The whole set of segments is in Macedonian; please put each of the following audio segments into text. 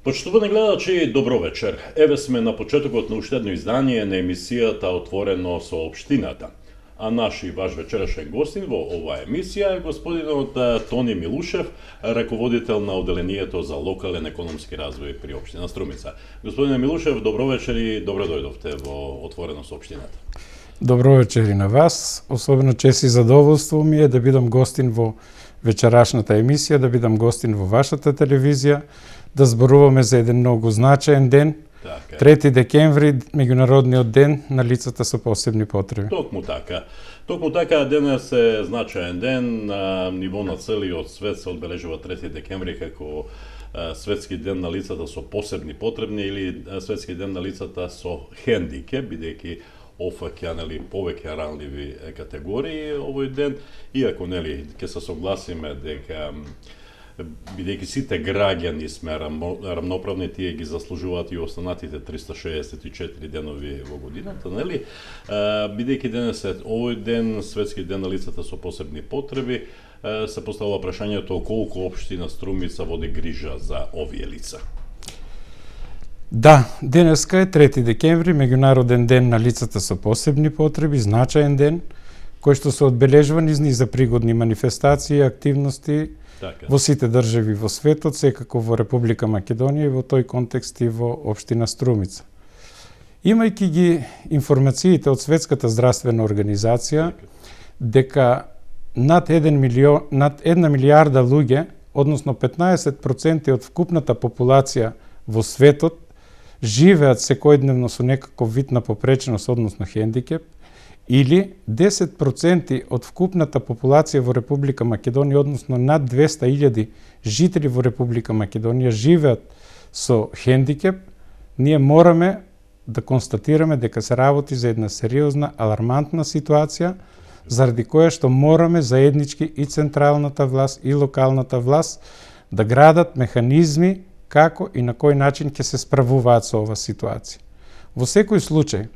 Почитувани гледачи, добро вечер. Еве сме на почетокот на уште едно издание на емисијата Отворено со општината. А наш и ваш вечерашен гостин во оваа емисија е господинот Тони Милушев, раководител на Оделението за локален економски развој при општина Струмица. Господине Милушев, добро вечер и добро дојдовте во Отворено со општината. Добро вечер и на вас. Особено чест и задоволство ми е да бидам гостин во вечерашната емисија, да бидам гостин во вашата телевизија, да зборуваме за еден многу значаен ден, 3 декември, меѓународниот ден на лицата со посебни потреби. Токму така, денес е значаен ден, на ниво на целиот свет се одбележува 3 декември како светски ден на лицата со посебни потребни или светски ден на лицата со хендикеп, бидејќи офаќа повеќе ранливи категории овој ден, иако ќе се согласиме дека бидејќи сите граѓани сме рамноправни, тие ги заслужуваат и останатите 364 денови во годината, бидејќи денес е овој ден, светски ден на лицата со посебни потреби, се поставува прашањето колку општина Струмица води грижа за овие лица. Да, денеска е 3 декември, меѓународен ден на лицата со посебни потреби, значаен ден, кој што се одбележува низ за пригодни манифестации и активности во сите држави во светот, секако во Република Македонија и во тој контекст и во општина Струмица. Имајќи ги информациите од Светската здравствена организација дека над 1 милијарда луѓе, односно 15% од вкупната популација во светот, живеат секојдневно со некаков вид на попреченост, односно хендикеп, или 10% од вкупната популација во Република Македонија, односно над 200.000 жители во Република Македонија живеат со хендикеп, ние мораме да констатираме дека се работи за една сериозна, алармантна ситуација, заради која што мораме заеднички и централната власт и локалната власт да градат механизми како и на кој начин ќе се справуваат со оваа ситуација. Во секој случај,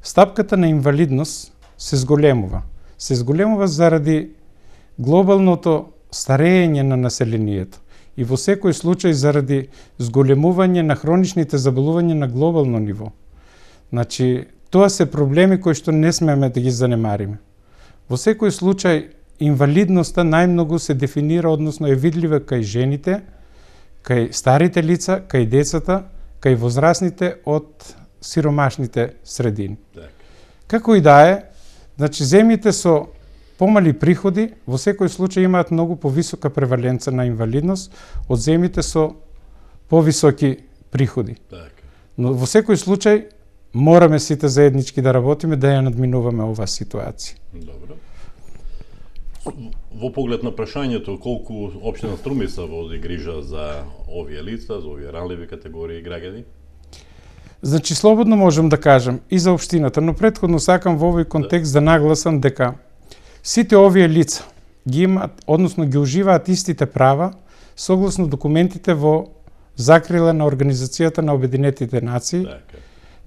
стапката на инвалидност се зголемува. Се зголемува заради глобалното старење на населението и во секој случај заради зголемување на хроничните заболувања на глобално ниво. Значи, тоа се проблеми кои што не смееме да ги занемариме. Во секој случај, инвалидноста најмногу се дефинира, односно е видлива кај жените, кај старите лица, кај децата, кај возрастните од сиромашните средини. Како и да е, значи земјите со помали приходи во секој случај имаат многу повисока преваленца на инвалидност од земјите со повисоки приходи. Но во секој случај мораме сите заеднички да работиме да ја надминуваме оваа ситуација. Добро. Во поглед на прашањето колку општина Струмица води грижа за овие лица, за овие ранливи категории граѓани? Значи, слободно можам да кажам и за општината, но претходно сакам во овој контекст да нагласам дека сите овие лица ги имаат, односно ги уживаат истите права согласно документите во закрила на Организацијата на Обединетите нации,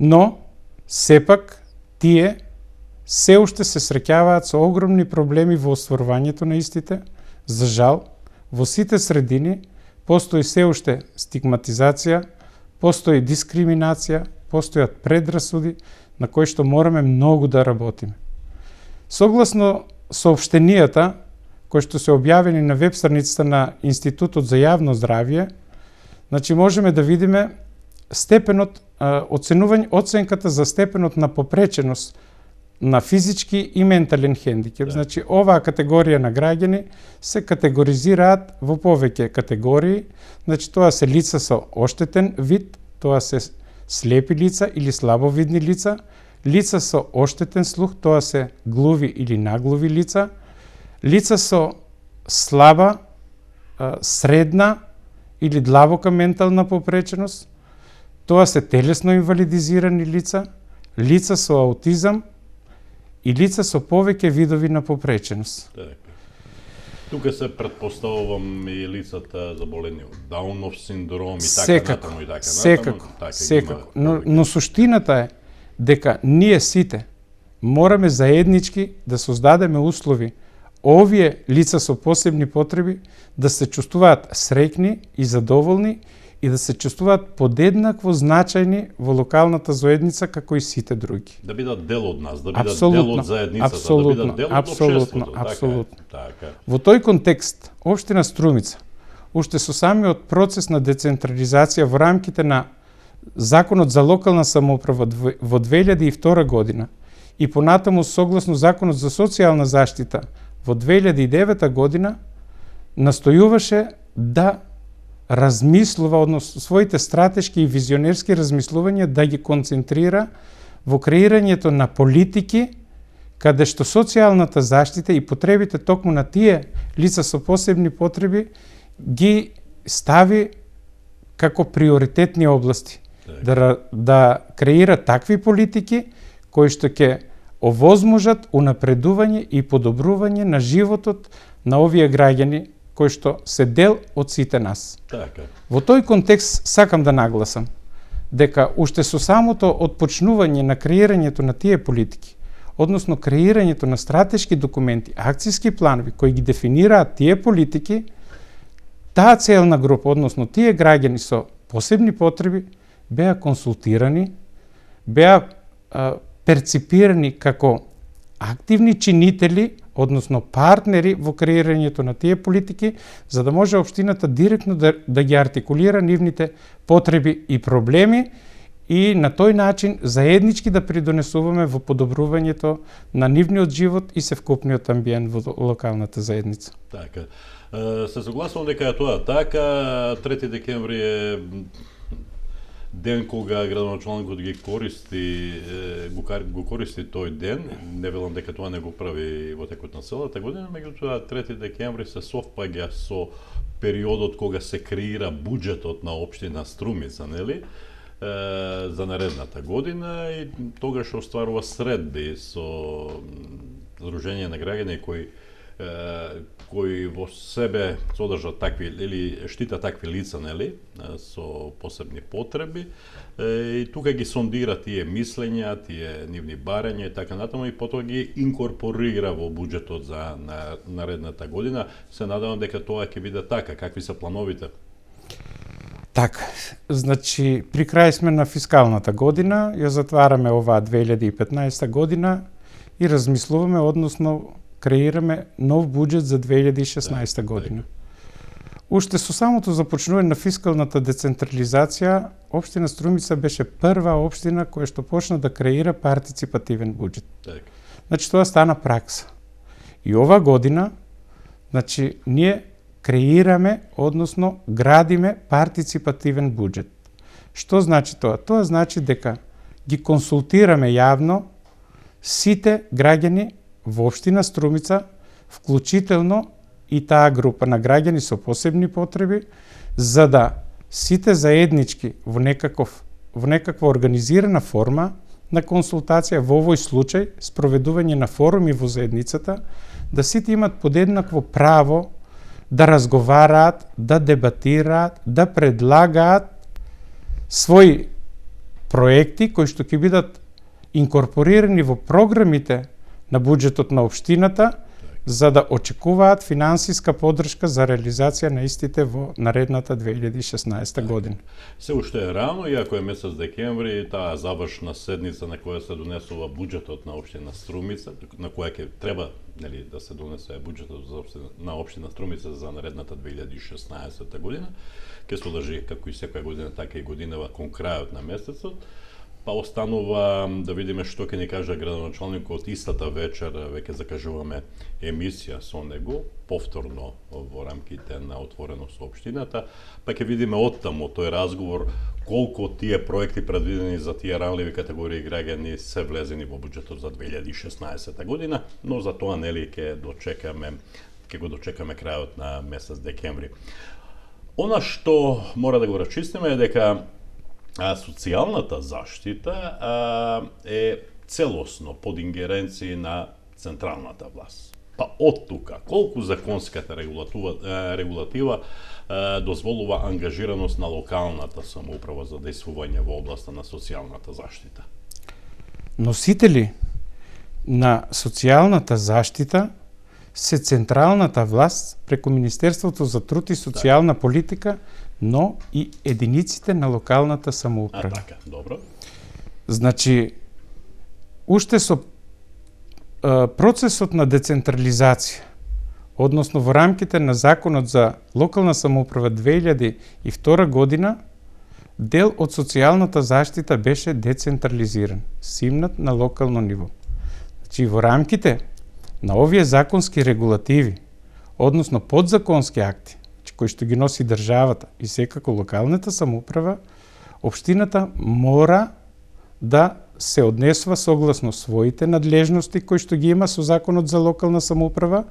но сепак тие се уште се среќаваат со огромни проблеми во остварувањето на истите. За жал, во сите средини постои се уште стигматизација, постои дискриминација, постојат предрасуди на кои што мораме многу да работиме. Согласно соопштенијата кои што се објавени на веб страницата на Институтот за јавно здравје, значи можеме да видиме степенот оценката за степенот на попреченост на физички и ментален хендикеп. Значи, оваа категорија на граѓани се категоризираат во повеќе категории. Значи, тоа се лица со оштетен вид, тоа се слепи лица или слабовидни лица, лица со оштетен слух, тоа се глуви или наглуви лица, лица со слаба, средна или длабока ментална попреченост, тоа се телесно инвалидизирани лица, лица со аутизам и лица со повеќе видови на попреченост. Тука се претпоставувам и лицата заболени од Даунов синдром и така натаму и така натаму. Секако. Но суштината е дека ние сите мораме заеднички да создадеме услови овие лица со посебни потреби да се чувствуваат среќни и задоволни и да се чувствуваат подеднакво значајни во локалната заедница како и сите други. Да бидат дел од нас, да бидат дел од заедницата, да бидат дел од општеството. Апсолутно. Така. Во тој контекст, општина Струмица, уште со самиот процес на децентрализација во рамките на Законот за локална самоуправа во 2002 година и понатаму согласно Законот за социјална заштита во 2009 година, настојуваше да размислува, односно своите стратешки и визионерски размислувања да ги концентрира во креирањето на политики каде што социјалната заштита и потребите токму на тие лица со посебни потреби ги стави како приоритетни области. Да креира такви политики кои што ќе овозможат унапредување и подобрување на животот на овие граѓани кои што се дел од сите нас. Така. Во тој контекст сакам да нагласам дека уште со самото отпочнување на креирањето на тие политики, односно креирањето на стратешки документи, акцијски планови кои ги дефинираат тие политики, таа целна група, односно тие граѓани со посебни потреби, беа консултирани, беа перципирани како активни чинители, односно партнери во креирањето на тие политики, за да може општината директно да ги артикулира нивните потреби и проблеми и на тој начин заеднички да придонесуваме во подобрувањето на нивниот живот и севкупниот амбиент во локалната заедница. Така. Се согласувам дека е тоа така. 3 декември е ден кога градоначалникот го користи тој ден. Не велам дека тоа не го прави во текот на целата година, меѓутоа 3 декември се совпаѓа со периодот кога се креира буџетот на општина Струмица, нели? За наредната година и тогаш остварува средби со Сдружение на граѓани кои во себе содржат такви или штита такви лица, нели, со посебни потреби, и тука ги сондира тие мислења, тие нивни барања и така натаму, и потоа ги инкорпорира во буџетот за наредната година. Се надевам дека тоа ќе биде така. Какви се плановите? Така, значи при крај сме на фискалната година, ја затвараме оваа 2015 година и размислуваме, односно креираме нов буџет за 2016 година. Уште со самото започнување на фискалната децентрализација, општина Струмица беше прва општина која што почна да креира партиципативен буџет. Значи тоа стана пракса. И ова година, значи ние креираме, односно градиме партиципативен буџет. Што значи тоа? Тоа значи дека ги консултираме јавно сите граѓани во општина Струмица, вклучително и таа група на граѓани со посебни потреби, за да сите заеднички во некаква организирана форма на консултација, во овој случај спроведување на форуми во заедницата, да сите имат подеднакво право да разговараат, да дебатираат, да предлагаат своји проекти кои што ќе бидат инкорпорирани во програмите на буџетот на општината, за да очекуваат финансиска поддршка за реализација на истите во наредната 2016 година. Се уште е рано, иако е месец декември, таа завршна седница на која се донесува буџетот на општина Струмица, на која ќе треба, нели, да се донесе буџетот на општина Струмица за наредната 2016 година, ќе се одржи како и секоја година, така и годинава кон крајот на месецот. Па останува да видиме што ќе ни каже градоначалникот истата вечер, веќе закажуваме емисија со него, повторно во рамките на Отворено со општината, па ќе видиме оттаму тој разговор колку тие проекти предвидени за тие ранливи категории граѓани се влезени во буџетот за 2016 година, но за тоа нели ќе го дочекаме крајот на месец декември. Она што мора да го рачистиме е дека социјалната заштита е целосно под ингеренција на централната власт. Па од тука, колку законската регулатива дозволува ангажираност на локалната самоуправа за дејствување во областа на социјалната заштита? Носители на социјалната заштита се централната власт преку Министерството за труд и социјална политика но и единиците на локалната самоуправа. Така, добро. Значи, уште со процесот на децентрализација, односно во рамките на Законот за локална самоуправа 2002 година, дел од социјалната заштита беше децентрализиран, симнат на локално ниво. Значи, во рамките на овие законски регулативи, односно подзаконски акти, кои што ги носи државата и секако локалната самоуправа, општината мора да се однесува согласно своите надлежности кои што ги има со Законот за локална самоуправа,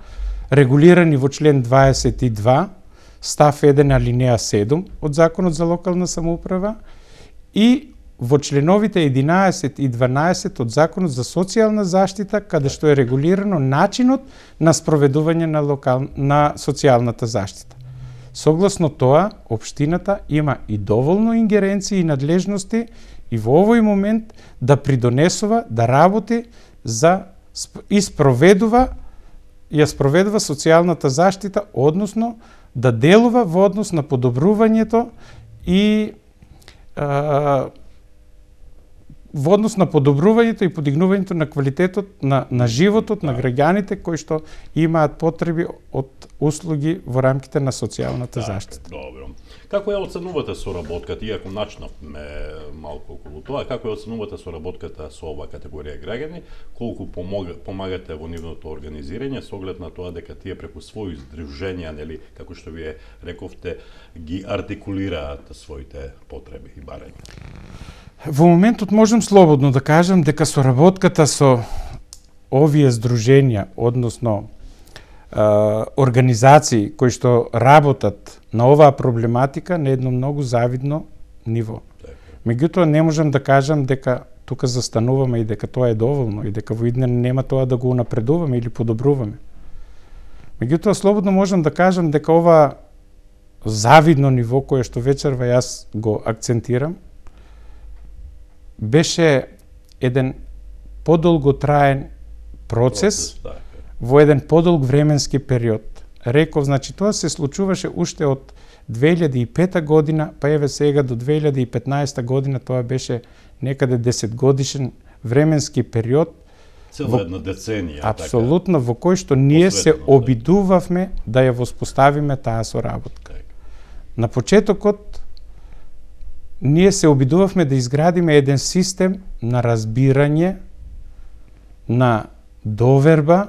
регулирани во член 22, став 1 алинеја 7 од Законот за локална самоуправа и во членовите 11 и 12 од Законот за социјална заштита, каде што е регулирано начинот на спроведување на социјалната заштита. Согласно тоа, општината има и доволно ингеренции и надлежности и во овој момент да придонесува, да работи и спроведува социјалната заштита, односно да делува во однос на подобрувањето и подигнувањето на квалитетот на животот на граѓаните кои што имаат потреби од услуги во рамките на социјалната заштита. Добро. Како ја оценувате соработката, иако начнавме малку околу тоа, како ја оценувате соработката со оваа категорија граѓани, колку помагате во нивното организирање, со оглед на тоа дека тие преку своји здруженија, нели, како што вие рековте, ги артикулираат своите потреби и барања? Во моментот можам слободно да кажам дека соработката со овие здруженија, односно организации кои што работат на оваа проблематика на едно многу завидно ниво. Меѓутоа не можам да кажам дека тука застануваме и дека тоа е доволно и дека во иднина нема тоа да го унапредуваме или подобруваме. Меѓутоа слободно можам да кажам дека ова завидно ниво кое што вечерва јас го акцентирам беше еден подолготраен процес во еден подолг временски период. Реков, значи тоа се случуваше уште од 2005 година, па еве сега до 2015 година, тоа беше некаде 10 годишен временски период. Цела една деценија. Апсолутно, во кој што ние се обидувавме да ја воспоставиме таа соработка. На почетокот, ние се обидувавме да изградиме еден систем на разбирање, на доверба,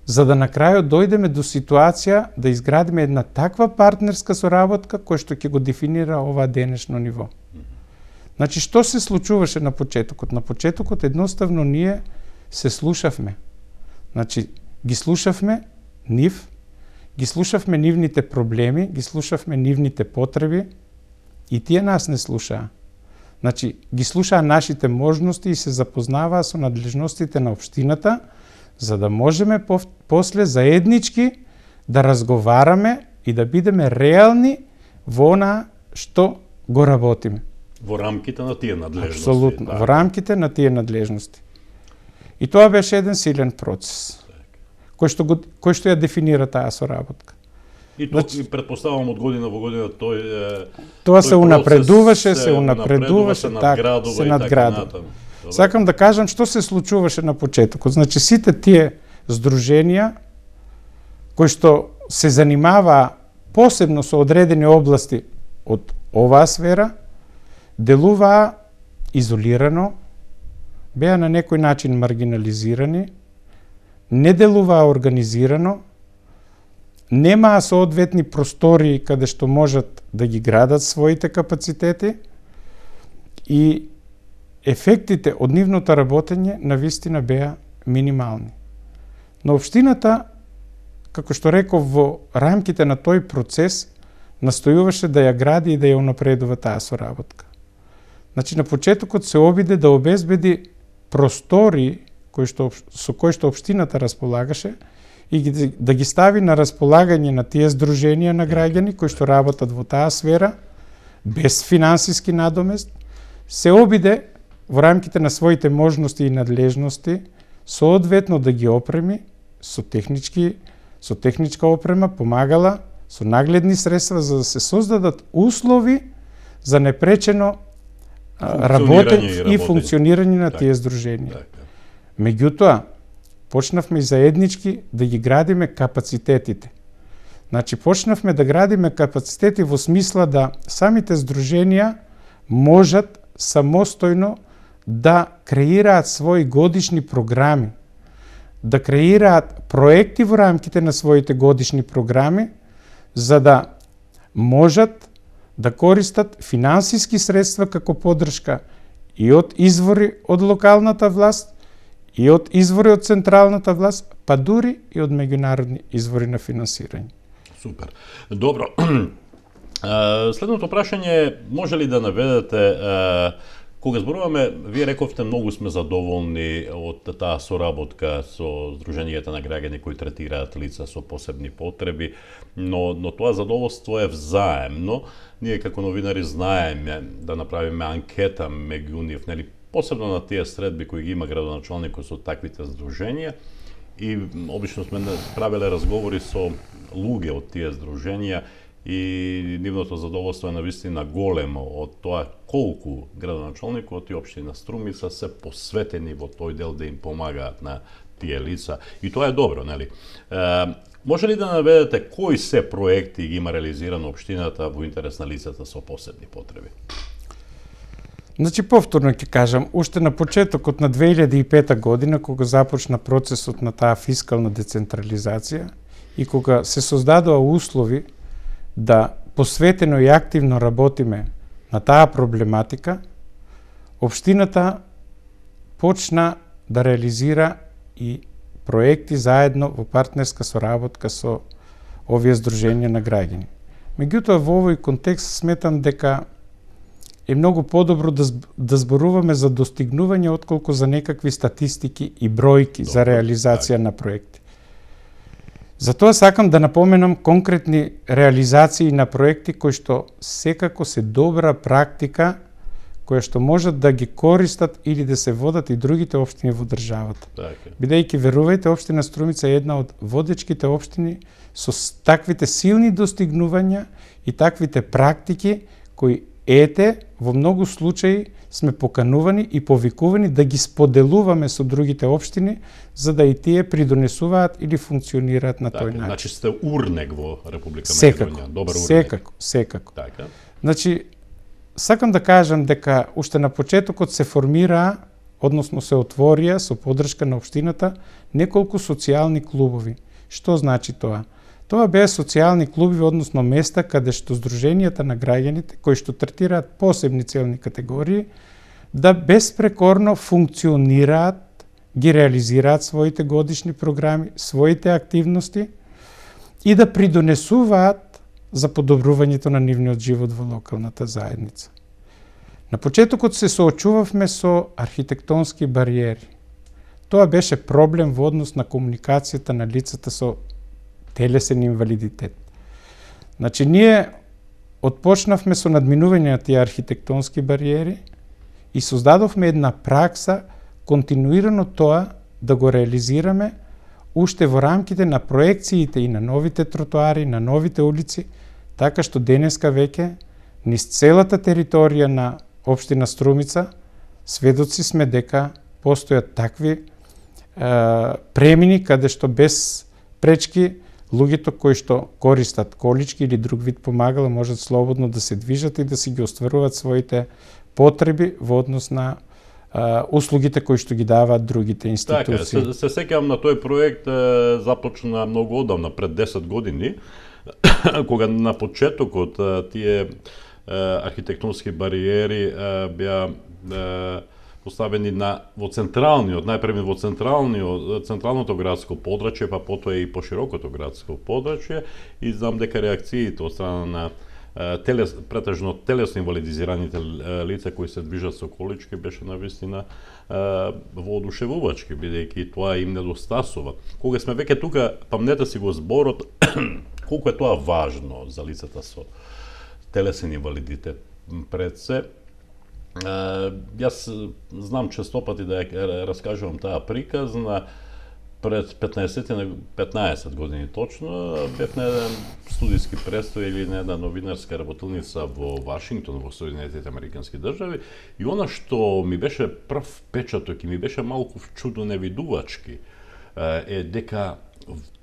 за да на крајот дојдеме до ситуација да изградиме една таква партнерска соработка која што ќе го дефинира ова денешно ниво. Значи, што се случуваше на почетокот? На почетокот едноставно ние се слушавме. Значи, ги слушавме нив, ги слушавме нивните проблеми, ги слушавме нивните потреби и тие нас не слушаа. Значи, ги слушаа нашите можности и се запознаваа со надлежностите на општината, за да можеме после заеднички да разговараме и да бидеме реални во она што го работиме. Во рамките на тие надлежности. Апсолутно, во рамките на тие надлежности. И тоа беше еден силен процес, кој што ја дефинира таа соработка. И предпоставам од година во година тоа се унапредуваше, се надградува. Сакам да кажам што се случуваше на почетокот. Значи, сите тие здруженија кои што се занимаваа посебно со одредени области од оваа сфера, делуваа изолирано, беа на некој начин маргинализирани, не делуваа организирано, немаа соодветни простории каде што можат да ги градат своите капацитети и ефектите од нивното работење навистина беа минимални. Но општината, како што реков, во рамките на тој процес настојуваше да ја гради и да ја унапредува таа соработка. Значи, на почетокот се обиде да обезбеди простори со кои што општината располагаше и да ги стави на располагање на тие здруженија на граѓани кои што работат во таа сфера, без финансиски надомест, се обиде во рамките на своите можности и надлежности соодветно да ги опреми со техничка опрема, помагала со нагледни средства за да се создадат услови за непречено работење и функционирање на тие здруженија. Меѓутоа, почнавме и заеднички да ги градиме капацитетите. Значи, почнавме да градиме капацитети во смисла да самите здруженија можат самостојно да креираат своји годишни програми, да креираат проекти во рамките на своите годишни програми, за да можат да користат финансиски средства како поддршка и од извори од локалната власт, и од извори од централната власт, па дури и од меѓународни извори на финансирање. Супер. Добро. Следното прашање, може ли да наведете, кога зборуваме, вие рековте многу сме задоволни од таа соработка со здруженијата на граѓани кои третираат лица со посебни потреби, но тоа задоволство е взаемно. Ние како новинари знаеме да направиме анкета меѓу нив, нели, посебно на тие средби кои ги има градоначалникот со таквите здруженија, и обично сме правеле разговори со луѓе од тие здруженија и нивното задоволство е навистина големо од тоа колку градоначалникот и општина Струмица се посветени во тој дел да им помагаат на тие лица. И тоа е добро, нели? Може ли да наведете кои се проекти ги има реализирано општината во интерес на лицата со посебни потреби? Значи, повторно ќе кажам, уште на почетокот на 2005 година, кога започна процесот на таа фискална децентрализација и кога се создадоа услови да посветено и активно работиме на таа проблематика, општината почна да реализира и проекти заедно во партнерска соработка со овие здруженија на граѓани. Меѓутоа, во овој контекст сметам дека е многу подобро да зборуваме за достигнување отколку за некакви статистики и бројки за реализација на проекти. Затоа сакам да напоменам конкретни реализации на проекти кои што секако се добра практика која што можат да ги користат или да се водат и другите општини во државата. Бидејќи, верувајте, општина Струмица е една од водечките општини со таквите силни достигнувања и таквите практики кои во многу случаи сме поканувани и повикувани да ги споделуваме со другите општини, за да и тие придонесуваат или функционираат на тој начин. Значи сте урнек во Република Македонија, добар урнек. Секако. Значи, сакам да кажам дека уште на почетокот се формираа, односно се отворија со поддршка на општината неколку социјални клубови. Што значи тоа? Тоа беа социјални клубови, односно места каде што здруженијата на граѓаните, кои што третираат посебни целни категории, да беспрекорно функционираат, ги реализираат своите годишни програми, своите активности и да придонесуваат за подобрувањето на нивниот живот во локалната заедница. На почетокот се соочувавме со архитектонски бариери. Тоа беше проблем во однос на комуникацијата на лицата со телесен инвалидитет. Значи, ние отпочнавме со надминување на тие архитектонски бариери и создадовме една пракса континуирано тоа да го реализираме уште во рамките на проекциите и на новите тротоари, на новите улици, така што денеска веќе низ целата територија на општина Струмица сведоци сме дека постојат такви премини каде што без пречки луѓето кои што користат колички или друг вид помагала можат слободно да се движат и да си ги остваруваат своите потреби во однос на услугите кои што ги даваат другите институции. Така, се сеќавам на тој проект започна многу одамна, пред 10 години, кога на почетокот тие архитектонски бариери беа поставени во централниот, најпрви во централното градско подрачје, па потоа и поширокото градско подрачје, и знам дека реакциите од страна на претежно телесно инвалидизираните лица кои се движат со колички беше навистина воодушевувачки, бидејќи тоа им недостасува. Кога сме веќе тука, памнете си го зборот колку е тоа важно за лицата со телесен инвалидитет пред се. Јас знам честопати да ја раскажувам таа приказна. пред 15 години точно бев на еден студиски престој или на една новинарска работилница во Вашингтон, во Соединетите Американски држави, и она што ми беше прв печаток и ми беше малку чудно невидувачки е дека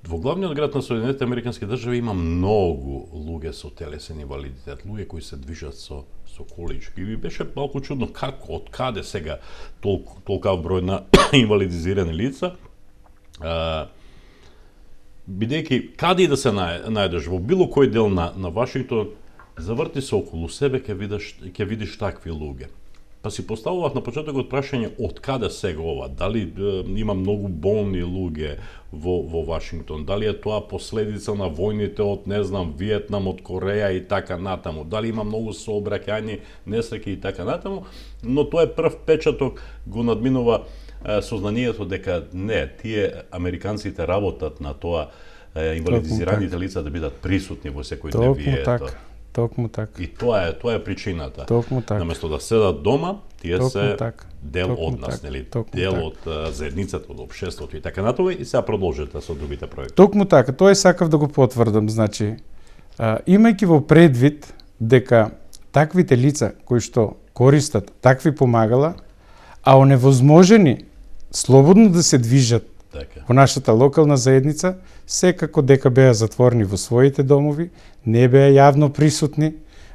во главниот град на Соединетите Американски држави има многу луѓе со телесен инвалидитет, луѓе кои се движат со колички. И ми беше малку чудно како, од каде сега толкав број на инвалидизирани лица, бидејќи каде и да се најдеш во било кој дел на Вашингтон, заврти се околу себе, ќе видиш такви луѓе. Па си поставував на почетокот прашање од каде сега ова, дали има многу болни луѓе во Вашингтон, дали е тоа последица на војните од, не знам, Виетнам, од Кореја и така натаму, дали има многу сообраќајни несреќи и така натаму, но тоа е прв печаток, го надминува сознанието дека не, тие американците работат на тоа инвалидизираните лица да бидат присутни во секој ден. Токму така. И тоа е причината. Токму така. Наместо да седат дома, тие се дел Токму од нас, така. нели? Токму Дел така. од заедницата, од општеството и така натаму, и сега продолжете со другите проекти. Токму така, тоа сакав да го потврдам, значи, имајќи во предвид дека таквите лица кои што користат такви помагала, а оневозможени слободно да се движат Така. во нашата локална заедница, секако дека беа затворени во своите домови, не беа јавно присутни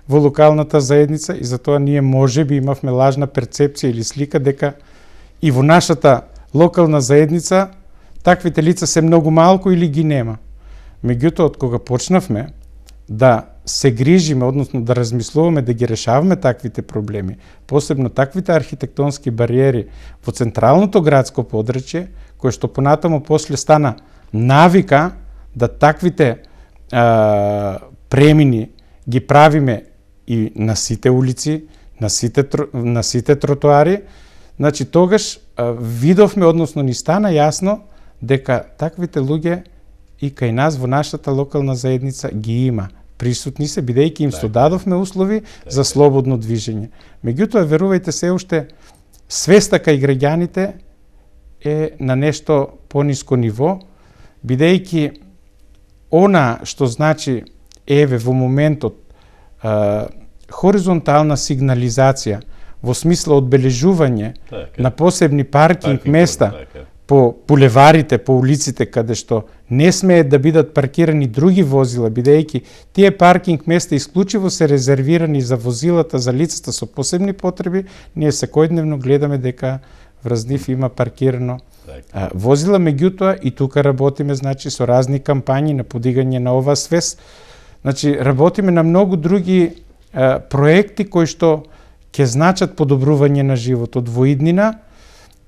во локалната заедница и затоа ние можеби имавме лажна перцепција или слика дека и во нашата локална заедница таквите лица се многу малку или ги нема. Меѓутоа, од кога почнавме да се грижиме, односно да размислуваме да ги решаваме таквите проблеми, посебно таквите архитектонски бариери во централното градско подрачје, кој што понатаму после стана навика да таквите премини ги правиме и на сите улици, на сите тротоари, значи тогаш видовме, односно ни стана јасно дека таквите луѓе и кај нас во нашата локална заедница ги има. Присутни се, бидејќи им содадовме услови за слободно движење. Меѓутоа, верувајте, се уште свеста кај граѓаните е на нешто пониско ниво, бидејќи она што значи еве во моментот хоризонтална сигнализација во смисла одбележување на посебни паркинг места по булеварите, по улиците каде што не смеат да бидат паркирани други возила, бидејќи тие паркинг места исклучиво се резервирани за возилата, за лицата со посебни потреби, ние секојдневно гледаме дека врз нив има паркирано возила, меѓутоа и тука работиме, значи, со разни кампањи на подигање на оваа свест. Значи, работиме на многу други проекти кои што ќе значат подобрување на животот во иднина.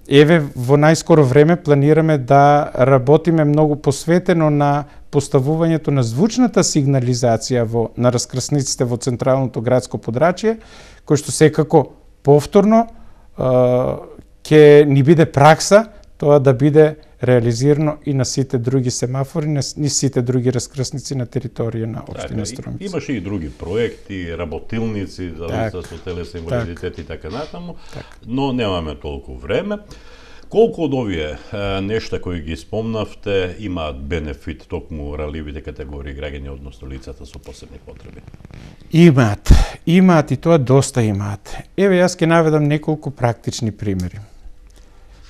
Еве, во најскоро време планираме да работиме многу посветено на поставувањето на звучната сигнализација на раскрсниците во централното градско подрачје, кој што секако повторно ќе ни биде пракса тоа да биде реализирано и на сите други семафори, на сите други раскрсници на територија на општина Струмица. Имаше и други проекти, работилници за лица со телесен инвалидитет и така натаму, но немаме толку време. Колку од овие нешта кои ги спомнавте имаат бенефит токму ралливите категории граѓани, односно лицата со посебни потреби? Имаат и тоа доста имаат. Еве, јас ќе наведам неколку практични примери.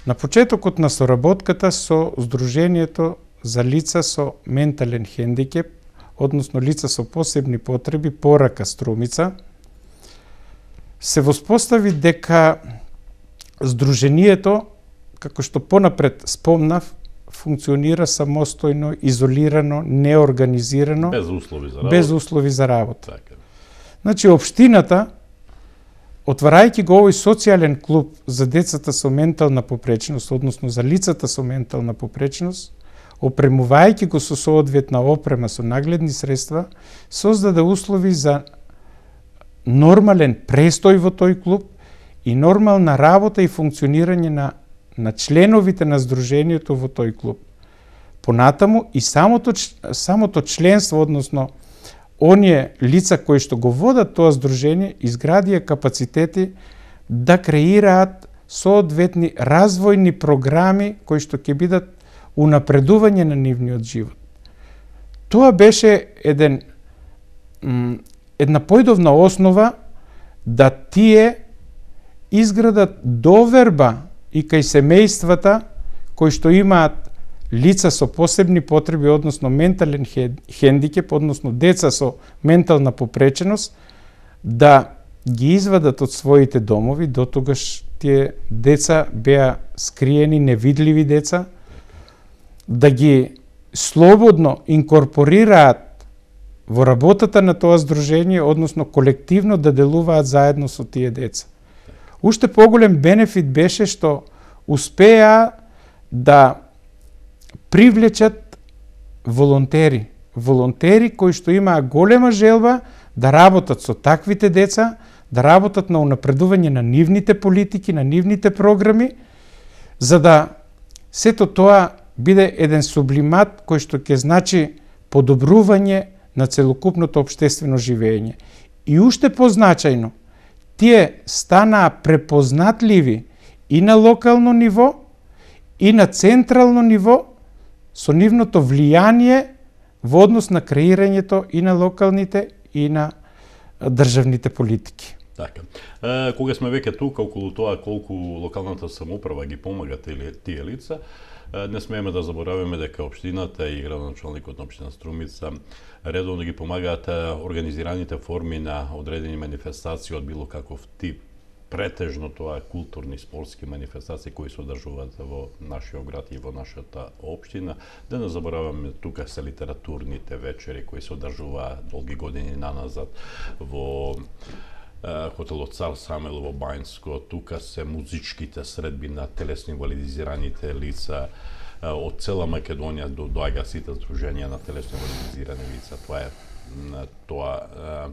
На почетокот на соработката со Сдруженијето за лица со ментален хендикеп, односно лица со посебни потреби, Порака Струмица, се воспостави дека Сдруженијето, како што понапред спомнав, функционира самостојно, изолирано, неорганизирано, без услови за работа. Значи, општината, отварајќи го овој социјален клуб за децата со ментална попречност, односно за лицата со ментална попречност, опремувајќи го со соодветна опрема, со нагледни средства, создаде услови за нормален престој во тој клуб и нормална работа и функционирање на членовите на Сдруженијето во тој клуб. Понатаму и самото членство, односно оние лица кои што го водат тоа Сдружение, изградија капацитети да креираат соодветни развојни програми кои што ќе бидат унапредување на нивниот живот. Тоа беше една појдовна основа да тие изградат доверба и кај семејствата кои што имаат лица со посебни потреби, односно ментален хендикеп, односно деца со ментална попреченост, да ги извадат од своите домови. Дотогаш тие деца беа скриени, невидливи деца, да ги слободно инкорпорираат во работата на тоа здружение, односно колективно да делуваат заедно со тие деца. Уште поголем бенефит беше што успеа да привлечат волонтери кои што имаа голема желба да работат со таквите деца, да работат на унапредување на нивните политики, на нивните програми, за да сето тоа биде еден сублимат кој што ќе значи подобрување на целокупното општествено живење. И уште позначајно, тие станаа препознатливи и на локално ниво, и на централно ниво, со нивното влијание во однос на креирањето и на локалните и на државните политики. Така. Кога сме веќе тука околу тоа колку локалната самоуправа ги помага тие лица, не смееме да забораваме дека општината и градоначалникот на општина Струмица редовно ги помагаат организираните форми на одредени манифестации од било каков тип. Претежно тоа културни, спортски манифестации кои се одржуваат во нашиот град и во нашата општина. Да не забораваме тука се литературните вечери кои се одржуваат долги години наназад во хотелот Цар Самуил во Бајнско. Тука се музичките средби на телесно инвалидизираните лица од цела Македонија, доаѓа сите здруженија на телесно инвалидизирани лица. Тоа е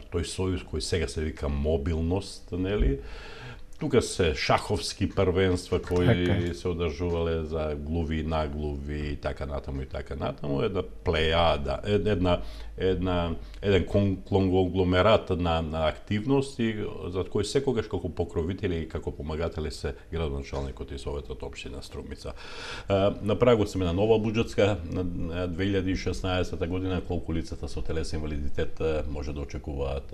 тој сојуз кој сега се вика мобилност, нели? Тука се шаховски првенства кои се одржувале за глуви и наглуви и така натаму. Една плејада, еден конгломерат на активности за кои секогаш како покровители и како помагатели се градоначалникот и Советот општина Струмица. На прагот сме на нова буџетска на 2016 година, колку лицата со телесен инвалидитет може да очекуваат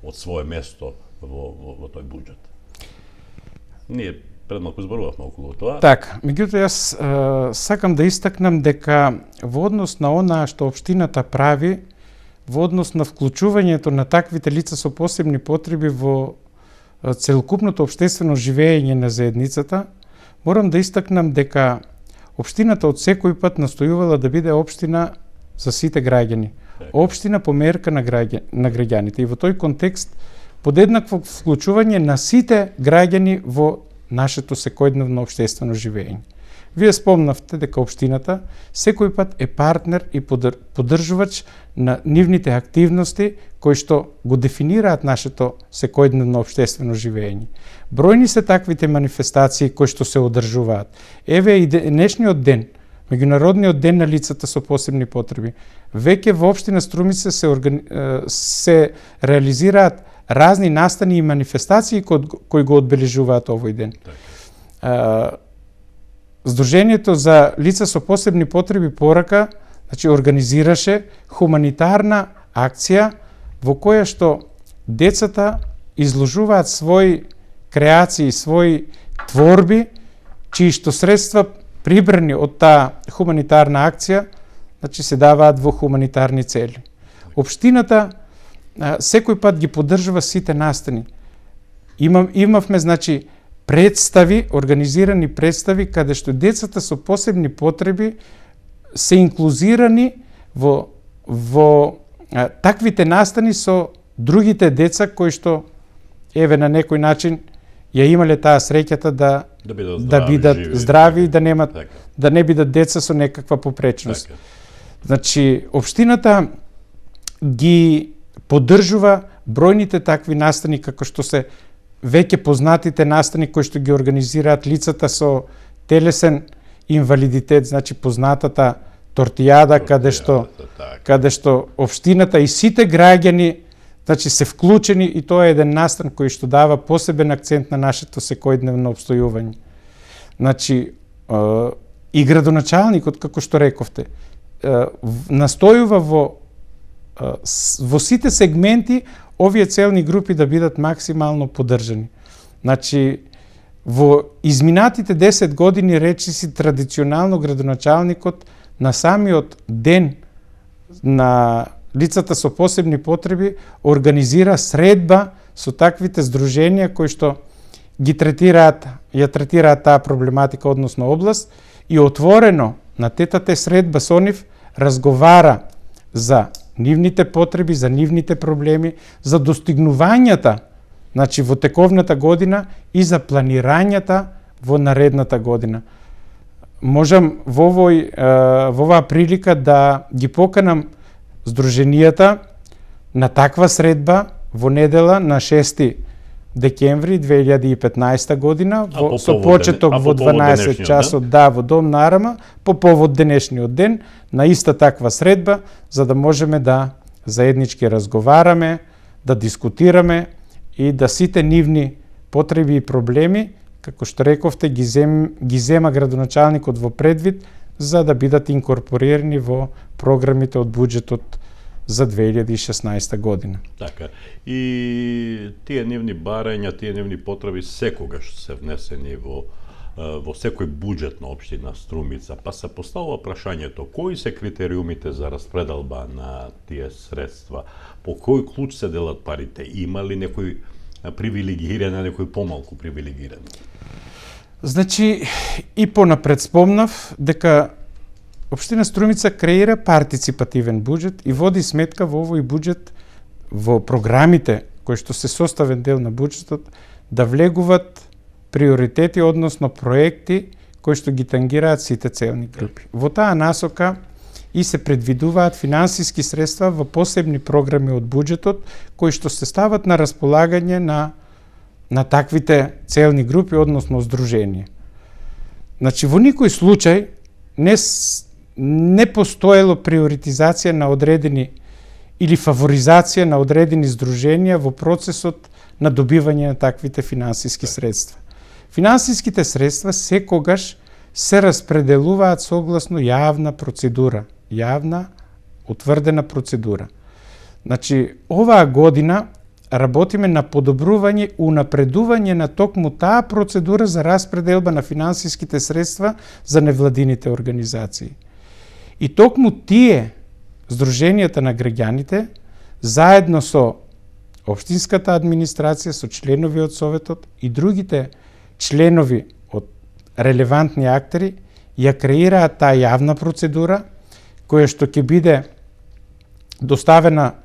од свое место во тој буџет. Ние пред малку зборувавме околу тоа. Така, меѓутоа јас сакам да истакнам дека во однос на она што општината прави, во однос на вклучувањето на таквите лица со посебни потреби во целокупното општествено живење на заедницата, морам да истакнам дека општината од секој пат настојувала да биде општина за сите граѓани. Општина по мерка на граѓаните. И во тој контекст подеднакво вклучување на сите граѓани во нашето секојдневно општествено живење. Вие спомнавте дека општината секој пат е партнер и поддржувач на нивните активности кои што го дефинираат нашето секојдневно општествено живење. Бројни се таквите манифестации кои што се одржуваат. Еве и денешниот ден, Меѓународниот ден на лицата со посебни потреби. Веќе во општина Струмица се реализираат разни настани и манифестации кои го одбележуваат овој ден. Сдруженијето за лица со посебни потреби Порака, организираше хуманитарна акција во која што децата изложуваат своји креации, своји творби, чии што средства прибрани од таа хуманитарна акција, се даваат во хуманитарни цели. Општината секој пат ги поддржува сите настани. Имавме, представи, организирани представи, каде што децата со посебни потреби се инклузирани во таквите настани со другите деца кои што, на некој начин, ја имале таа среќата да бидат здрави и да не бидат деца со некаква попречност. Општината ги поддржува бројните такви настани, како што се веќе познатите настани кои што ги организираат лицата со телесен инвалидитет, познатата тортијада, каде што општината и сите граѓани се вклучени, и тоа е еден настан кој што дава посебен акцент на нашето секојдневно обстојување. И градоначалникот, како што рековте, настојува во сите сегменти овие целни групи да бидат максимално поддржани. Значи, во изминатите 10 години речиси традиционално градоначалникот на самиот ден на лицата со посебни потреби организира средба со таквите здруженија кои што ја третираат таа проблематика, односно област, и отворено на тетата средба со нив разговара за нивните потреби, за нивните проблеми, за достигнувањата, значи во тековната година и за планирањата во наредната година. Можам во оваа прилика да ги поканам здруженијата на таква средба во недела на 6 декември 2015 година со почеток во 12 часот во Дом на Арама по повод денешниот ден на иста таква средба, за да можеме да заеднички разговараме, да дискутираме и да сите нивни потреби и проблеми, како што рековте, ги зема градоначалникот во предвид за да бидат инкорпорирани во програмите од буџетот за 2016 година. Така. И тие нивни барања, тие нивни потреби секогаш се внесени во секој буџет на општина Струмица, па се поставува прашањето кои се критериумите за распределба на тие средства, по кој клуч се делат парите, има ли некој привилегиран, некој помалку привилегиран? Значи, и понапред спомнав дека Општина Струмица креира партиципативен буџет и води сметка во овој буџет, во програмите кои што се составен дел на буџетот, да влегуваат приоритети, односно проекти кои што ги тангираат сите целни групи. Во таа насока и се предвидуваат финансиски средства во посебни програми од буџетот кои што се стават на располагање на таквите целни групи, односно здруженија. Значи, во никој случај не постоело приоритизација на одредени или фаворизација на одредени здруженија во процесот на добивање на таквите финансиски средства. Финансиските средства секогаш се распределуваат согласно јавна процедура, јавна утврдена процедура. Значи, оваа година работиме на подобрување и унапредување на токму таа процедура за распределба на финансиските средства за невладините организации. И токму тие здруженијата на граѓаните, заедно со општинската администрација, со членови од Советот и другите членови од релевантни актери, ја креираат таа јавна процедура, која што ќе биде доставена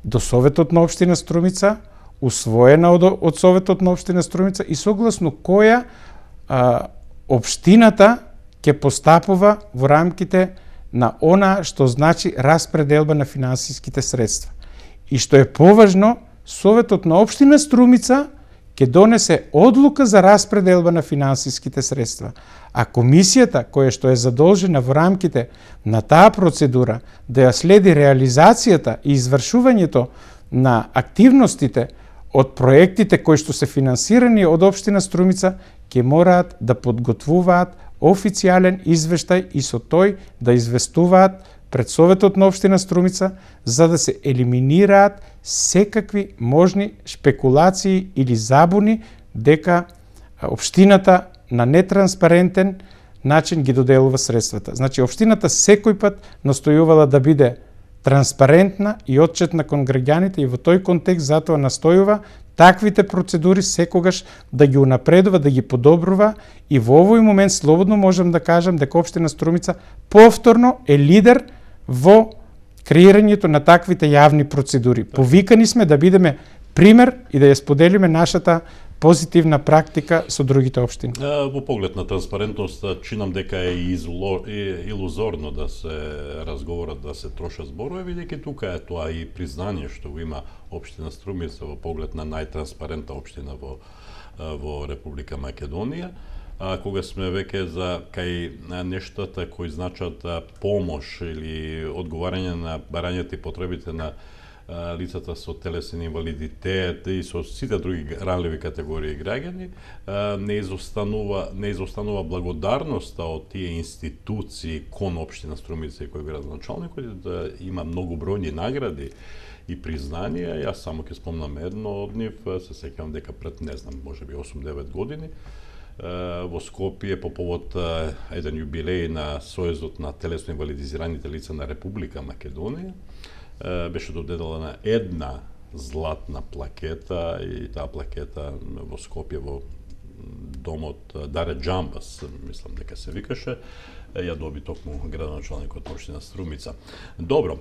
до Советот на општина Струмица, усвоена од Советот на општина Струмица и согласно која општината ќе постапува во рамките на она што значи распределба на финансиските средства. И што е поважно, Советот на општина Струмица ќе донесе одлука за распределба на финансиските средства, а комисијата која што е задолжена во рамките на таа процедура да ја следи реализацијата и извршувањето на активностите од проектите кои што се финансирани од општина Струмица, ќе мораат да подготвуваат официјален извештај и со тој да известуваат пред Советот на општина Струмица за да се елиминираат секакви можни шпекулации или забуни дека општината на нетранспарентен начин ги доделува средствата. Значи, општината секој пат настојувала да биде транспарентна и отчетна кон граѓаните и во тој контекст затоа настојува таквите процедури секогаш да ги унапредува, да ги подобрува и во овој момент слободно можам да кажам дека општина Струмица повторно е лидер во креирањето на таквите јавни процедури. Повикани сме да бидеме пример и да ја споделиме нашата позитивна практика со другите општини. Во поглед на транспарентност, чинам дека е илузорно да се разговорат, да се трошат зборови, бидејќи тука е тоа и признание што го има општина Струмица во поглед на најтранспарентна општина во Република Македонија. Кога сме веќе за кај нештата кои значат помош или одговарање на барањата и потребите на лицата со телесен инвалидитет и со сите други ранливи категории граѓани, не изостанува благодарноста од тие институции кон општина Струмица и кој градоначалникот да има многобројни награди и признанија. Јас само ќе спомнам едно од нив, се сеќавам дека пред, не знам, можеби 8-9 години, во Скопје по повод еден юбилеј на Сојузот на телесно инвалидизираните лица на Република Македонија, беше доделена една златна плакета и таа плакета во Скопје во домот Даре Џамбас, мислам дека се викаше, ја доби токму градоначалникот општина Струмица. Добро.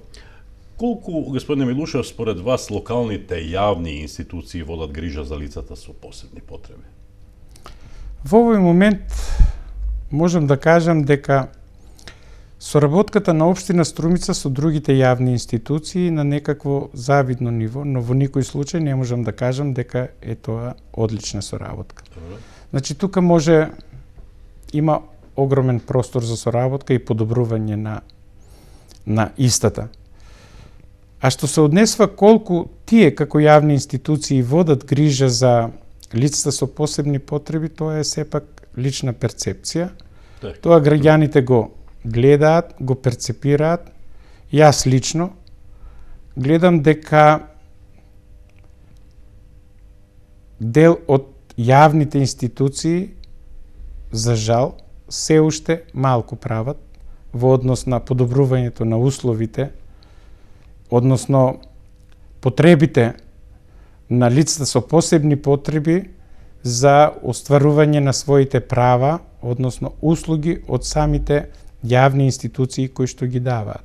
Колку, господине Милушев, според вас локалните јавни институции водат грижа за лицата со посебни потреби? Во овој момент можам да кажам дека соработката на општина Струмица со другите јавни институции на некакво завидно ниво, но во никој случај не можам да кажам дека е тоа одлична соработка. Значи, тука има огромен простор за соработка и подобрување на истата. А што се однесува колку тие како јавни институции водат грижа за лицата со посебни потреби, тоа е сепак лична перцепција. Тоа граѓаните го гледаат, го перцепираат. Јас лично гледам дека дел од јавните институции, за жал, се уште малку прават во однос на подобрувањето на условите, односно потребите на лицата со посебни потреби за остварување на своите права, односно услуги од самите јавни институции кои што ги даваат.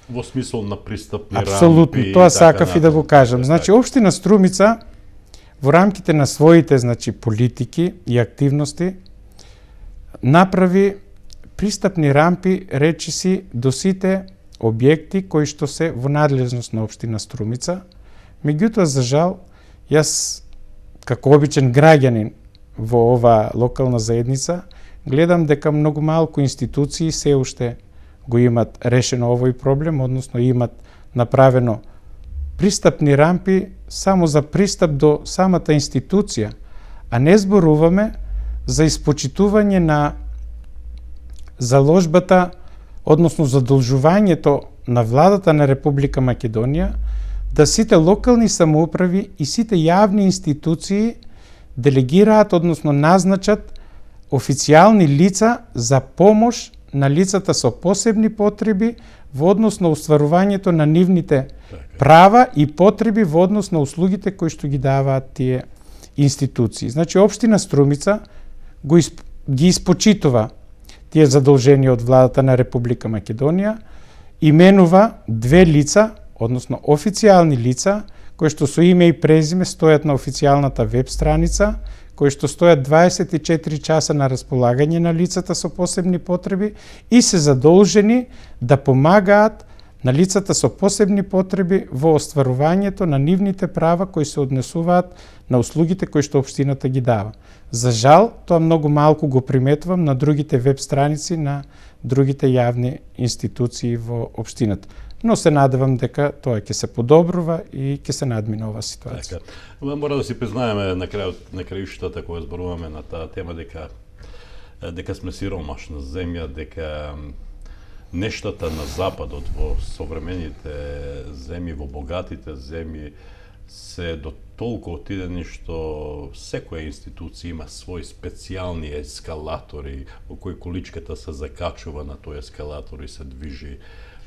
Во смисол на пристапни рампи. Апсолутно, тоа сакав и да го кажам. Значи, општина Струмица во рамките на своите, значи, политики и активности направи пристапни рампи, речиси, до сите објекти кои што се во надлежност на општина Струмица. Меѓутоа, за жал, јас како обичен граѓанин во ова локална заедница гледам дека многу малку институции се уште го имат решено овој проблем, односно имат направено пристапни рампи само за пристап до самата институција, а не зборуваме за испочитување на заложбата, односно задолжувањето на владата на Република Македонија да сите локални самоуправи и сите јавни институции делегираат, односно назначат официјални лица за помош на лицата со посебни потреби во однос на остварувањето на нивните права и потреби во однос на услугите кои што ги даваат тие институции. Значи, општина Струмица ги испочитува тие задолженија од владата на Република Македонија, именува две лица, односно официјални лица, кои што со име и презиме стојат на официјалната веб страница, кои што стојат 24 часа на располагање на лицата со посебни потреби и се задолжени да помагаат на лицата со посебни потреби во остварувањето на нивните права кои се однесуваат на услугите кои што општината ги дава. За жал, тоа многу малку го приметувам на другите веб страници на другите јавни институции во општината. Но се надевам дека тоа ќе се подобрува и ќе се надмине оваа ситуација. Мора да си признаеме на крајштата кога зборуваме на таа тема дека сме сиромашна земја, дека нештата на западот во современите земји, во богатите земји се до толку отидени што секоја институција има своји специјални ескалатори во кои количката се закачува на тој ескалатор и се движи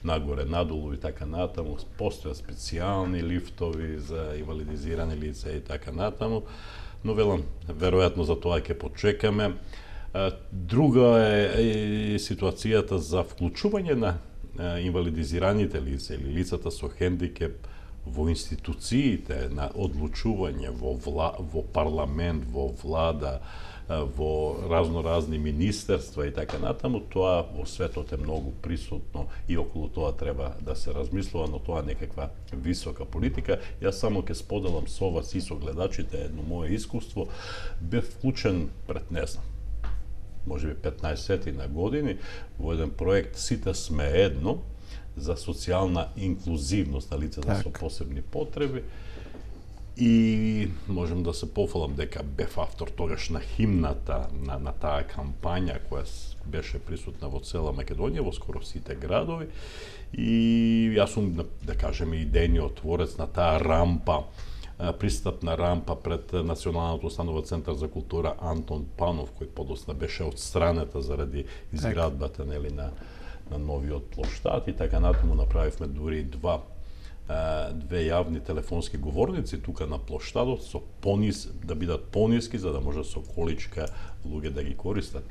нагоре, надолу и така натаму. Постојат специјални лифтови за инвалидизирани лица и така натаму, но велам, веројатно за тоа ќе почекаме. Друга е ситуацијата за вклучување на инвалидизираните лица или лицата со хендикеп во институциите на одлучување во парламент, во влада, во разноразни министерства и така натаму. Тоа во светот е многу присутно и околу тоа треба да се размислува, но тоа е некаква висока политика. Јас само ќе споделам со вас и со гледачите едно мое искуство. Бев вклучен пред, не знам, можеби 15 на години во еден проект Сите сме едно, за социјална инклузивност на лицата со посебни потреби. И можем да се пофалам дека бев автор тогаш на химната на таа кампања која беше присутна во цела Македонија, во скоро сите градови. И јас сум, да кажеме, идејниот творец на таа рампа, пристапна рампа пред Националното установен центар за култура Антон Панов, кој подосна беше отстранета заради изградбата на новиот плоштад, и така натаму направивме дури две јавни телефонски говорници тука на плоштадот со да бидат пониски, за да може со количка луѓе да ги користат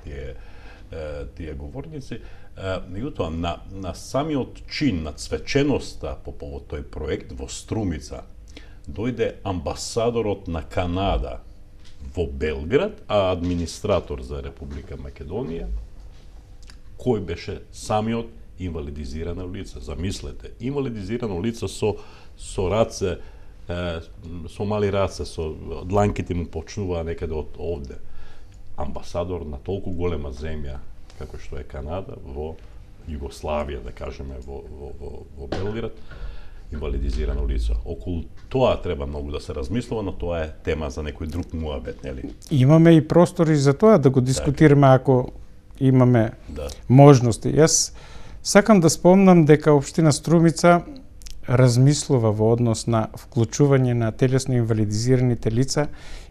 тие говорници. Меѓутоа, на самиот чин, на свеченоста по повод тој проект во Струмица, дојде амбасадорот на Канада во Белград, а администратор за Република Македонија, кој беше самиот инвалидизирано лице. Замислете, инвалидизирано лице со раце, со мали раце, со дланките му почнуваа некаде од овде. Амбасадор на толку голема земја како што е Канада, во Југославија, да кажеме, во Белград, инвалидизирано лице. Околу тоа треба многу да се размислува, но тоа е тема за некој друг муабет, нели? Имаме и простори за тоа да го дискутираме ако имаме можности. Јас сакам да спомнам дека општина Струмица размислува во однос на вклучување на телесно инвалидизираните лица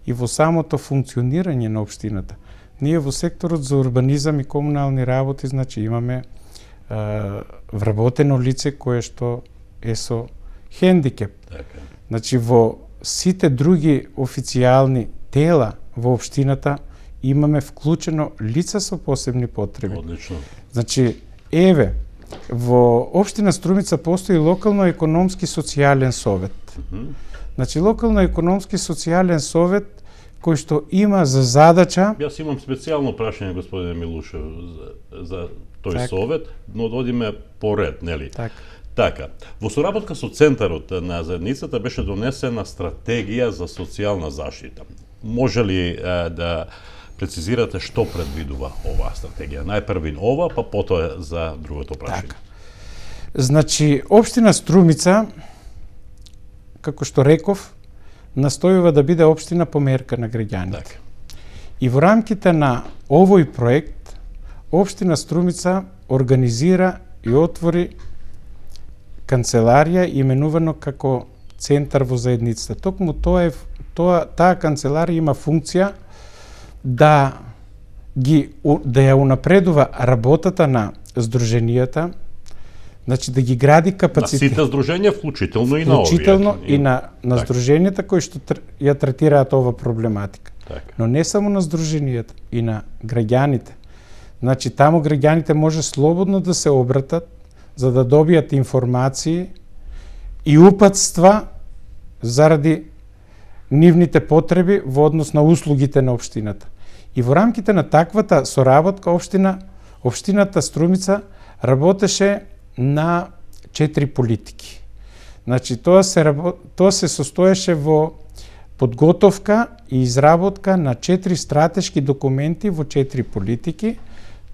и во самото функционирање на општината. Ние во секторот за урбанизам и комунални работи, значи имаме вработено лице кое што е со хендикеп. Значи во сите други официјални тела во општината имаме вклучено лица со посебни потреби. Одлично. Значи, еве, во општина Струмица постои локално економски социјален совет. Значи, локално економски социјален совет кој што има за задача... Јас имам специјално прашање, господине Милушев, за тој совет, но одиме по ред, нели? Така, во соработка со Центарот на заедницата беше донесена стратегија за социјална заштита. Може ли да прецизирате што предвидува оваа стратегија? Најпрви ова, па потоа за другото прашање. Значи, општина Струмица, како што реков, настојува да биде општина померка на граѓаните. И во рамките на овој проект, општина Струмица организира и отвори канцеларија именувано како Центар во заедницата. Токму таа канцеларија има функција да ја унапредува работата на здруженијата, значи да ги гради капацитет. На сите здруженија, вклучително и на овие. Вклучително и на здруженијата кои што ја третираат ова проблематика. Но не само на здруженијата, и на граѓаните. Значи, таму граѓаните може слободно да се обратат за да добијат информации и упатства заради нивните потреби во однос на услугите на општината. И во рамките на таквата соработка општината Струмица работеше на 4 политики. Значи, тоа се состоеше во подготовка и изработка на 4 стратешки документи во 4 политики.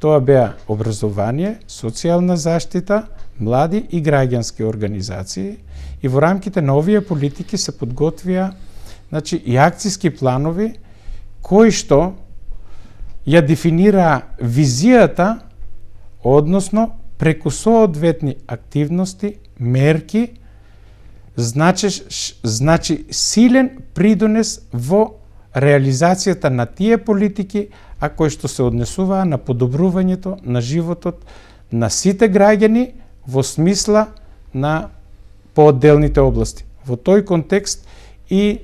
Тоа беа образование, социјална заштита, млади и граѓански организации. И во рамките на овие политики се подготвија, значи, и акциски планови кои што ја дефинираа визијата, односно преку соодветни активности, мерки, значи силен придонес во реализацијата на тие политики, а кои што се однесуваа на подобрувањето на животот на сите граѓани во смисла на поодделните области. Во тој контекст и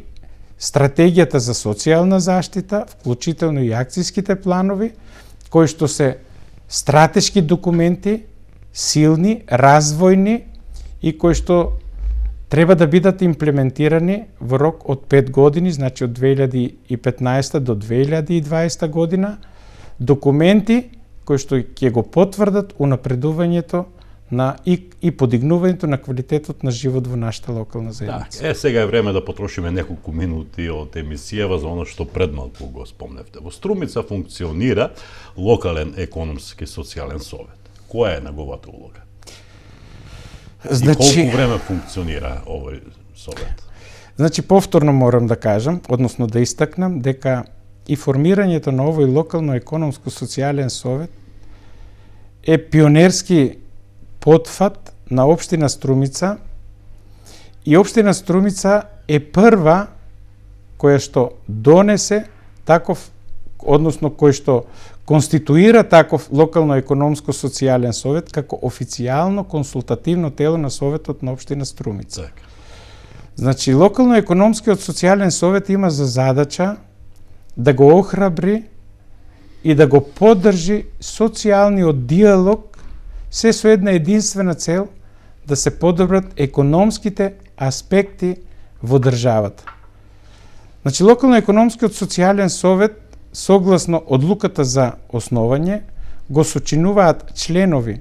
стратегијата за социјална заштита, вклучително и акцијските планови, кои што се стратешки документи, силни, развојни и кои што треба да бидат имплементирани во рок од 5 години, значи од 2015 до 2020 година, документи кои што ќе го потврдат унапредувањето и подигнувањето на квалитетот на живот во нашата локална заедница. Сега е време да потрошиме неколку минути од емисијава за оно што предмалку го спомневте. Во Струмица функционира локален економски социјален совет. Која е неговата улога? Значи, и колку време функционира овој совет? Значи, повторно морам да кажам, односно да истакнам, дека и формирањето на овој локално економско-социјален совет е пионерски потфат на општина Струмица, и општина Струмица е прва која што донесе таков, односно кој што конституира таков локално економско-социјален совет како официјално консултативно тело на советот на општина Струмица. Значи, локално економскиот социјален совет има за задача да го охрабри и да го поддржи социјалниот диалог, се со една единствена цел да се подобрат економските аспекти во државата. Значи, локално економскиот социјален совет, согласно одлуката за основање, го сочинуваат членови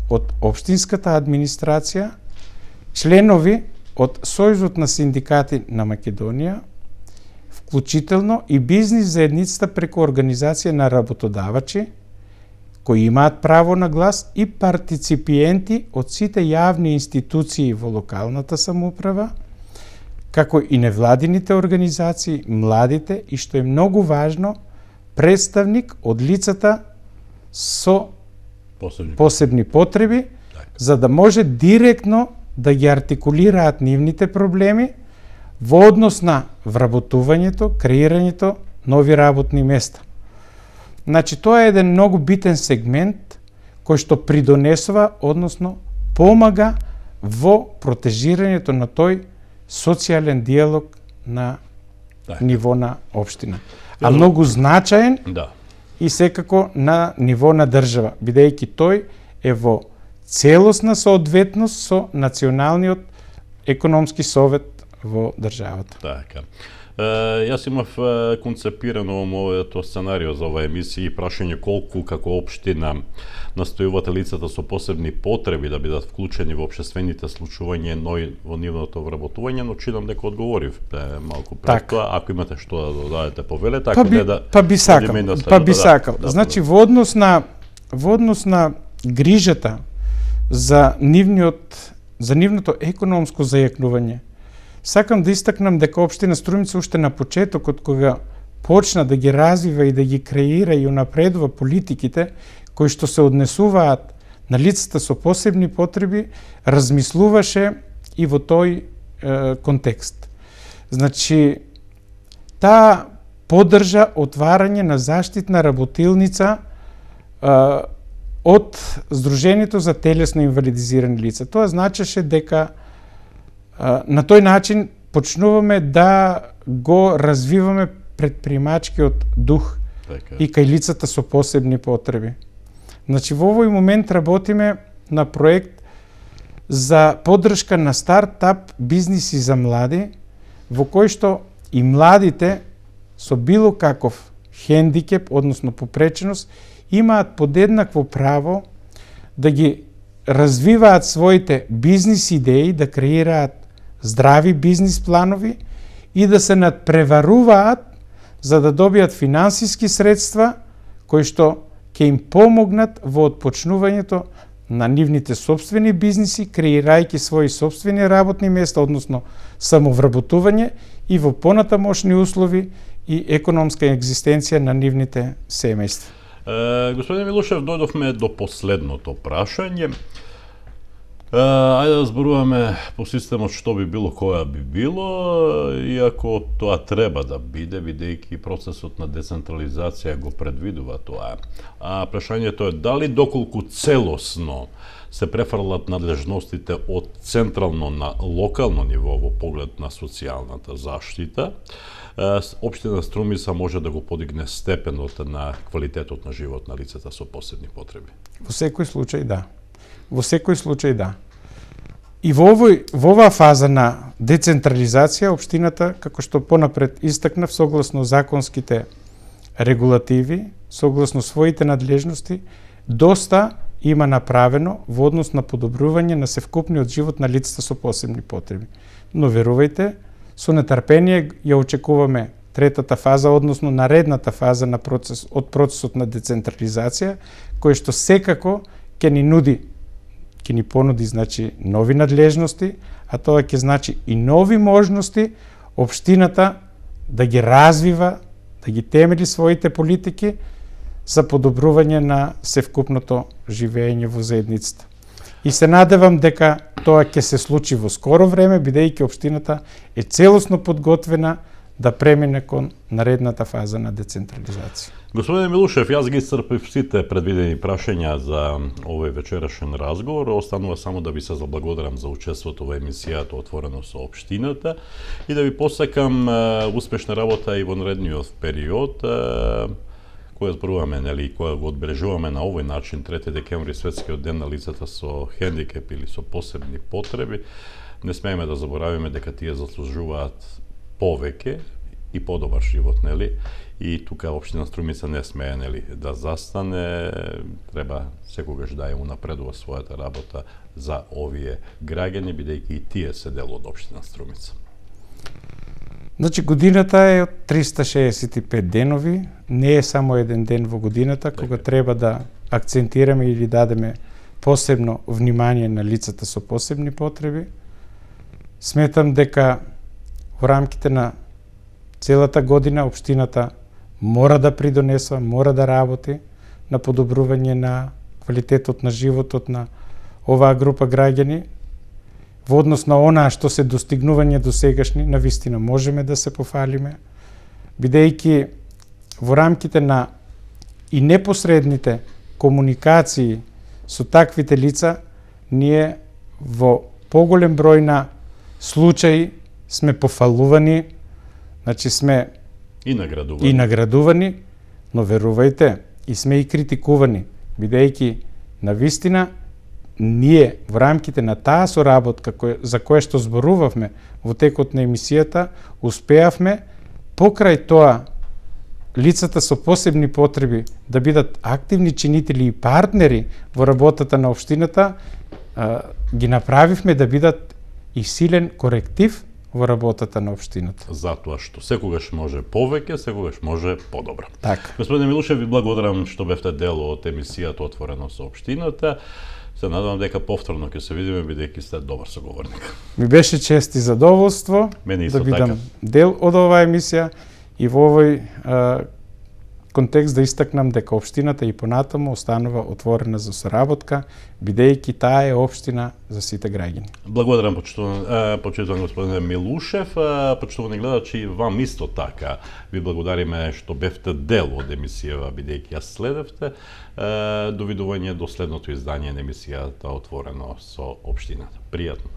од општинската администрација, членови од Сојузот на синдикати на Македонија, вклучително и бизнис заедницата преку организација на работодавачи, кои имаат право на глас, и партиципиенти од сите јавни институции во локалната самоуправа, како и невладините организации, младите и, што е многу важно, представник од лицата со посебни потреби, за да може директно да ги артикулираат нивните проблеми во однос на вработувањето, креирањето нови работни места. Значи, тоа е еден многу битен сегмент кој што придонесува, односно помага во протежирањето на тој социјален диалог на ниво на општина. А многу значаен и секако на ниво на држава, бидејќи тој е во целосна соодветност со националниот економски совет во државата. Така. Јас имав концепирано моето сценарио за оваа емисија и прашање колку како општина настојувате лицата со посебни потреби да бидат вклучени во општествените случувања во нивното вработување, но читам дека одговорив малку пред тоа. Ако имате што да додадете, повелете, ако не да... Па би сакал. Значи, во однос на грижата за нивното економско зајакнување, сакам да истакнам дека општина Струмица уште на почетокот, кога почна да ги развива и да ги креира и унапредува политиките кои што се однесуваат на лицата со посебни потреби, размислуваше и во тој контекст. Значи, таа поддржа отварање на заштитна работилница од Сдруженијето за телесно инвалидизирани лица. Тоа значеше дека на тој начин почнуваме да го развиваме предприемачкиот дух и кај лицата со посебни потреби. Значи, во овој момент работиме на проект за поддршка на стартап бизниси за млади, во кој што и младите со било каков хендикеп, односно попреченост, имаат подеднакво право да ги развиваат своите бизнис идеи, да креираат здрави бизнис планови и да се надпреваруваат за да добијат финансиски средства кои што ќе им помогнат во отпочнувањето на нивните собствени бизниси, креирајќи своји собствени работни места, односно самовработување и во понатамошни услови и економска екзистенција на нивните семејства. Господин Милушев, дојдовме до последното прашање. Ајде да зборуваме по системот што би било, која би било, иако тоа треба да биде, бидејќи процесот на децентрализација го предвидува тоа. А прашањето е дали доколку целосно се префрлат надлежностите од централно на локално ниво во поглед на социјалната заштита, општина Струмица може да го подигне степенот на квалитетот на живот на лицата со посебни потреби? Во секој случај да. Во секој случај да. И во оваа фаза на децентрализација, општината, како што понапред истакнав, согласно законските регулативи, согласно своите надлежности, доста има направено во однос на подобрување на севкупниот живот на лицата со посебни потреби. Но верувајте, со нетрпение ја очекуваме третата фаза, односно наредната фаза на процесот на децентрализација, кој што секако ќе ќе ни понуди значи нови надлежности, а тоа ќе значи и нови можности општината да ги развива, да ги темели своите политики за подобрување на севкупното живење во заедницата. И се надевам дека тоа ќе се случи во скоро време, бидејќи општината е целосно подготвена да премине кон наредната фаза на децентрализација. Господине Милушев, јас ги исцрпив сите предвидени прашања за овој вечерашен разговор. Останува само да ви се заблагодарам за учеството во емисијата Отворено со општината и да ви посакам успешна работа и во наредниот период. Кога зборуваме, нели, кога го одбележуваме на овој начин 3 декември, светскиот ден на лицата со хендикеп или со посебни потреби, не смееме да заборавиме дека тие заслужуваат повеќе и подобар живот, нели? И тука општина Струмица не смее, нели, да застане, треба секогаш да ја унапредува својата работа за овие граѓани, бидејќи и тие се дел од општина Струмица. Значи, годината е од 365 денови, не е само еден ден во годината, кога треба да акцентираме или дадеме посебно внимание на лицата со посебни потреби. Сметам дека во рамките на целата година општината мора да придонесува, мора да работи на подобрување на квалитетот на животот на оваа група граѓани. Во однос на онаа што се достигнување до сегашни, навистина можеме да се пофалиме, бидејќи во рамките на и непосредните комуникации со таквите лица, ние во поголем број на случаи сме пофалувани, значи сме и наградувани, но верувајте, и сме и критикувани, бидејќи навистина ние во рамките на таа соработка за која што зборувавме во текот на емисијата, успеавме покрај тоа лицата со посебни потреби да бидат активни чинители и партнери во работата на општината, ги направивме да бидат и силен коректив во работата на општината. Затоа што секогаш може повеќе, секогаш може подобро. Така. Господине Милушев, ви благодарам што бевте дел од емисијата Отворено со општината. Се надевам дека повторно ќе се видиме, бидејќи сте добар соговорник. Ми беше чест и задоволство да бидам дел од оваа емисија и во овој контекст да истакнам дека општината и понатаму останува отворена за соработка, бидејќи таа е општина за сите граѓани. Благодарам, почитуван господине Милушев. Почитувани гледачи, вам исто така ви благодариме што бевте дел од емисијава, бидејќи ја следевте. Довидување до следното издание на емисијата Отворено со општината. Пријатно.